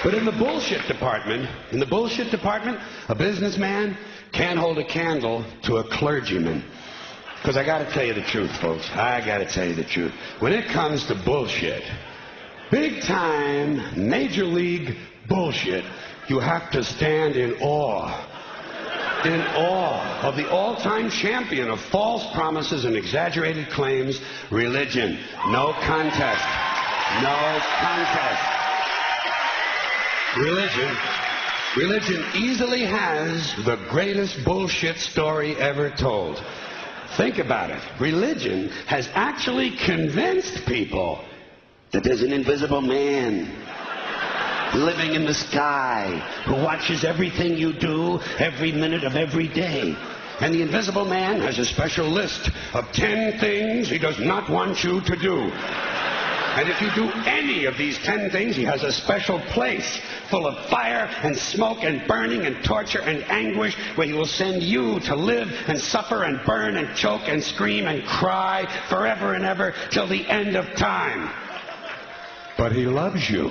But in the bullshit department, a businessman can't hold a candle to a clergyman. Because I got to tell you the truth, folks. I got to tell you the truth. When it comes to bullshit, big time, major league bullshit, you have to stand in awe. In awe of the all-time champion of false promises and exaggerated claims, religion. No contest. No contest. Religion easily has the greatest bullshit story ever told. Think about it. Religion has actually convinced people that there's an invisible man living in the sky who watches everything you do every minute of every day. And the invisible man has a special list of 10 things he does not want you to do. And if you do any of these 10 things, he has a special place full of fire and smoke and burning and torture and anguish where he will send you to live and suffer and burn and choke and scream and cry forever and ever till the end of time. But he loves you.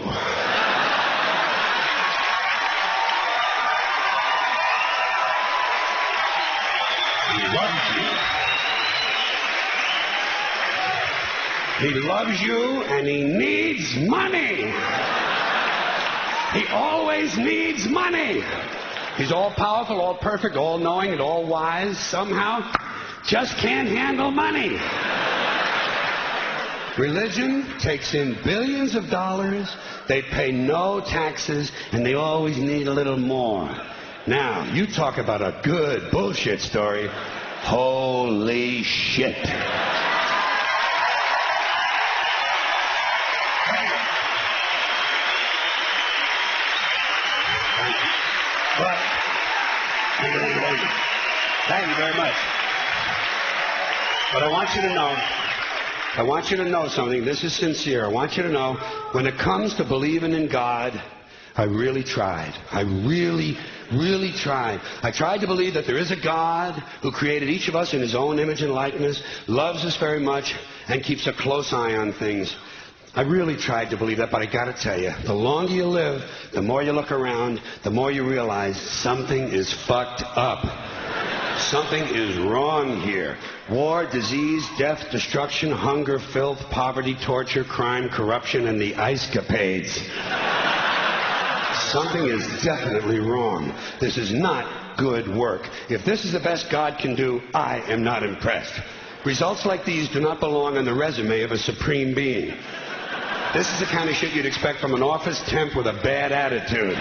He loves you. He loves you and he needs money. He always needs money. He's all powerful, all perfect, all knowing, and all wise. Somehow, just can't handle money. Religion takes in billions of dollars. They pay no taxes, and they always need a little more. Now, you talk about a good bullshit story. Holy shit. But, thank you very much. But I want you to know something. This is sincere. I want you to know, when it comes to believing in God, I really tried. I really tried. I tried to believe that there is a God who created each of us in his own image and likeness, loves us very much, and keeps a close eye on things. I really tried to believe that, but I gotta tell you, the longer you live, the more you look around, the more you realize something is fucked up. Something is wrong here. War, disease, death, destruction, hunger, filth, poverty, torture, crime, corruption, and the ice-capades. Something is definitely wrong. This is not good work. If this is the best God can do, I am not impressed. Results like these do not belong on the resume of a supreme being. This is the kind of shit you'd expect from an office temp with a bad attitude.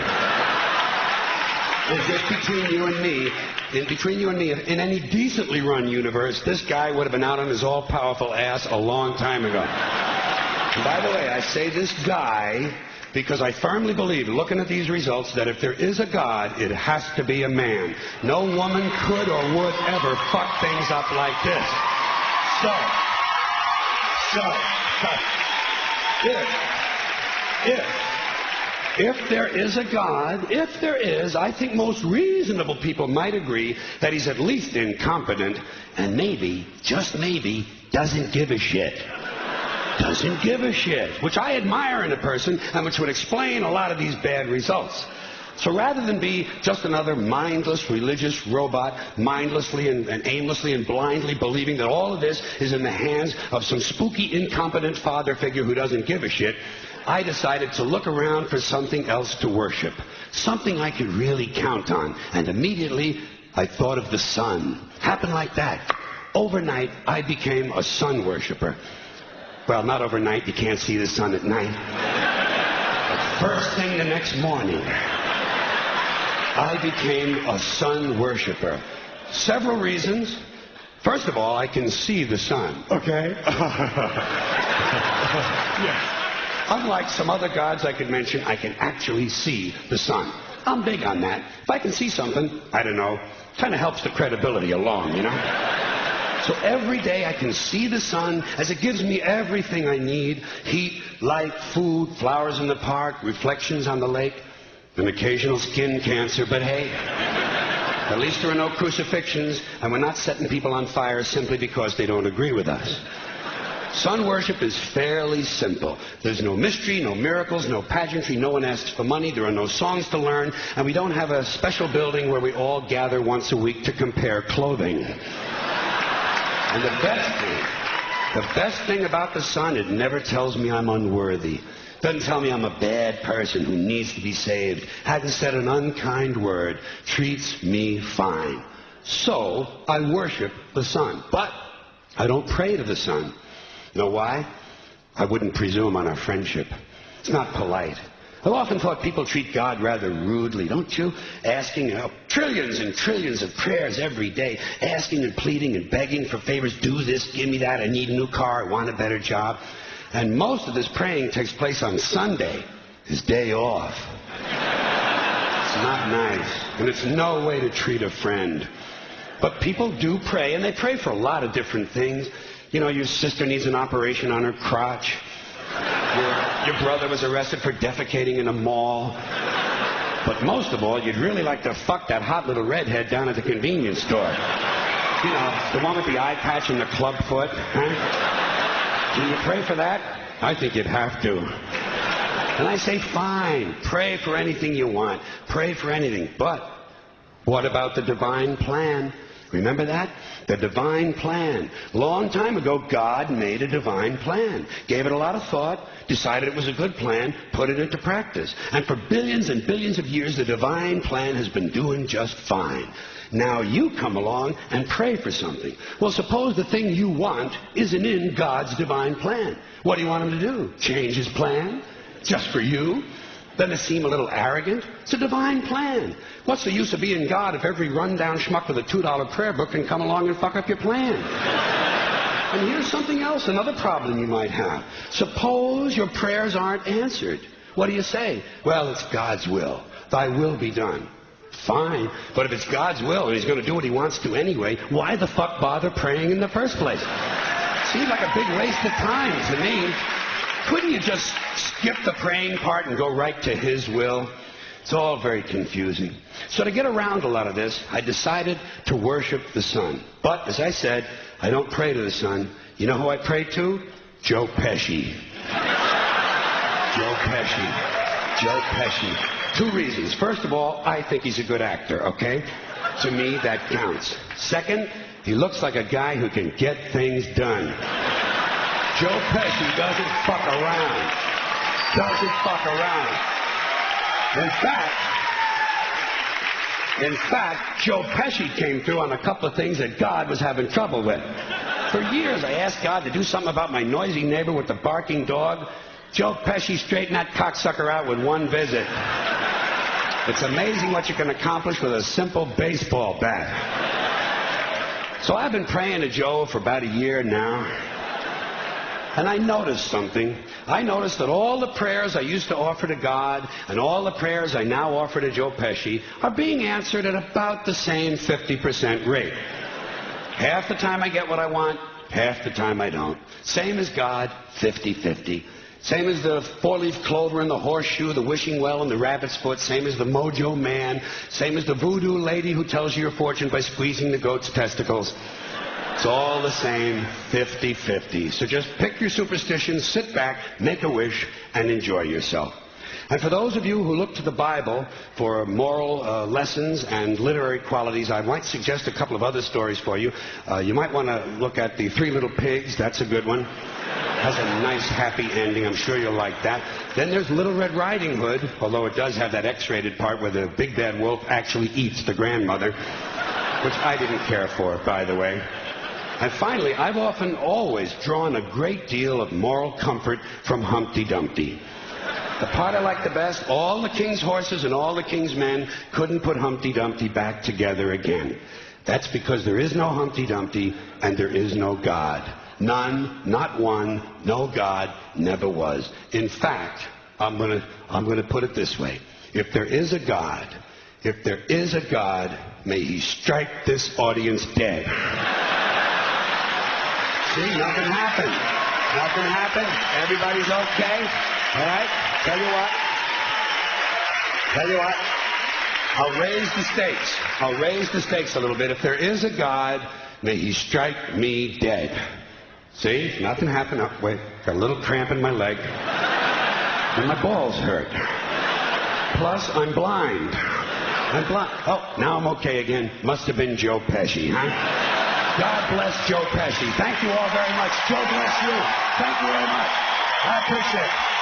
It's just between you and me, in any decently run universe, this guy would have been out on his all-powerful ass a long time ago. And by the way, I say this guy because I firmly believe, looking at these results, that if there is a God, it has to be a man. No woman could or would ever fuck things up like this. If there is a God, if there is, I think most reasonable people might agree that he's at least incompetent and maybe, just maybe, doesn't give a shit. Doesn't give a shit, which I admire in a person and which would explain a lot of these bad results. So rather than be just another mindless religious robot, mindlessly and aimlessly and blindly believing that all of this is in the hands of some spooky, incompetent father figure who doesn't give a shit, I decided to look around for something else to worship, something I could really count on. And immediately, I thought of the sun. Happened like that. Overnight, I became a sun worshiper. Well, not overnight. You can't see the sun at night. But first thing the next morning, I became a sun worshiper. Several reasons. First of all, I can see the sun. Okay? Yes. Unlike some other gods I could mention, I can actually see the sun. I'm big on that. If I can see something, I don't know, kind of helps the credibility along, you know? So every day I can see the sun as it gives me everything I need. Heat, light, food, flowers in the park, reflections on the lake, an occasional skin cancer. But hey, at least there are no crucifixions, and we're not setting people on fire simply because they don't agree with us. Sun worship is fairly simple. There's no mystery, no miracles, no pageantry, no one asks for money, there are no songs to learn, and we don't have a special building where we all gather once a week to compare clothing. And the best thing about the sun, it never tells me I'm unworthy. Doesn't tell me I'm a bad person who needs to be saved. Hasn't said an unkind word. Treats me fine. So I worship the sun. But I don't pray to the sun. You know why? I wouldn't presume on our friendship. It's not polite. I've often thought people treat God rather rudely, don't you? Asking trillions and trillions of prayers every day, asking and pleading and begging for favors. Do this, give me that, I need a new car, I want a better job. And most of this praying takes place on Sunday, his day off. It's not nice, and it's no way to treat a friend. But people do pray, and they pray for a lot of different things. You know, your sister needs an operation on her crotch. Your brother was arrested for defecating in a mall. But most of all, you'd really like to fuck that hot little redhead down at the convenience store. You know, the one with the eye patch and the club foot. Huh? Can you pray for that? I think you'd have to. And I say, fine, pray for anything you want. Pray for anything. But what about the divine plan? Remember that? The divine plan. Long time ago, God made a divine plan. Gave it a lot of thought, decided it was a good plan, put it into practice. And for billions and billions of years, the divine plan has been doing just fine. Now you come along and pray for something. Well, suppose the thing you want isn't in God's divine plan. What do you want him to do? Change his plan? Just for you? Doesn't it seem a little arrogant? It's a divine plan. What's the use of being God if every rundown schmuck with a $2 prayer book can come along and fuck up your plan? And here's something else, another problem you might have. Suppose your prayers aren't answered. What do you say? Well, it's God's will. Thy will be done. Fine, but if it's God's will and he's going to do what he wants to anyway, why the fuck bother praying in the first place? Seems like a big waste of time to me. Couldn't you just skip the praying part and go right to his will? It's all very confusing. So to get around a lot of this, I decided to worship the sun. But, as I said, I don't pray to the sun. You know who I pray to? Joe Pesci. Joe Pesci. Joe Pesci. 2 reasons. First of all, I think he's a good actor, okay? To me, that counts. Second, he looks like a guy who can get things done. Joe Pesci doesn't fuck around. Doesn't fuck around. In fact, Joe Pesci came through on a couple of things that God was having trouble with. For years, I asked God to do something about my noisy neighbor with the barking dog. Joe Pesci straightened that cocksucker out with 1 visit. It's amazing what you can accomplish with a simple baseball bat. So I've been praying to Joe for about a year now. And I noticed something. I noticed that all the prayers I used to offer to God and all the prayers I now offer to Joe Pesci are being answered at about the same 50% rate. Half the time I get what I want, half the time I don't. Same as God, 50-50. Same as the 4-leaf clover and the horseshoe, the wishing well and the rabbit's foot. Same as the mojo man. Same as the voodoo lady who tells you your fortune by squeezing the goat's testicles. It's all the same, 50-50. So just pick your superstitions, sit back, make a wish, and enjoy yourself. And for those of you who look to the Bible for moral lessons and literary qualities, I might suggest a couple of other stories for you. You might want to look at The 3 Little Pigs. That's a good one. Has a nice, happy ending. I'm sure you'll like that. Then there's Little Red Riding Hood, although it does have that X-rated part where the big bad wolf actually eats the grandmother, which I didn't care for, by the way. And finally, I've always drawn a great deal of moral comfort from Humpty Dumpty. The part I like the best, all the king's horses and all the king's men couldn't put Humpty Dumpty back together again. That's because there is no Humpty Dumpty and there is no God. None, not one, no God, never was. In fact, I'm gonna put it this way. If there is a God, may he strike this audience dead. See, nothing happened. Nothing happened. Everybody's okay. All right? Tell you what. I'll raise the stakes a little bit. If there is a God, may he strike me dead. See? Nothing happened. Oh, wait. Got a little cramp in my leg. And my balls hurt. Plus, I'm blind. I'm blind. Oh, now I'm okay again. Must have been Joe Pesci, huh? God bless Joe Pesci. Thank you all very much. Joe bless you. Thank you very much. I appreciate it.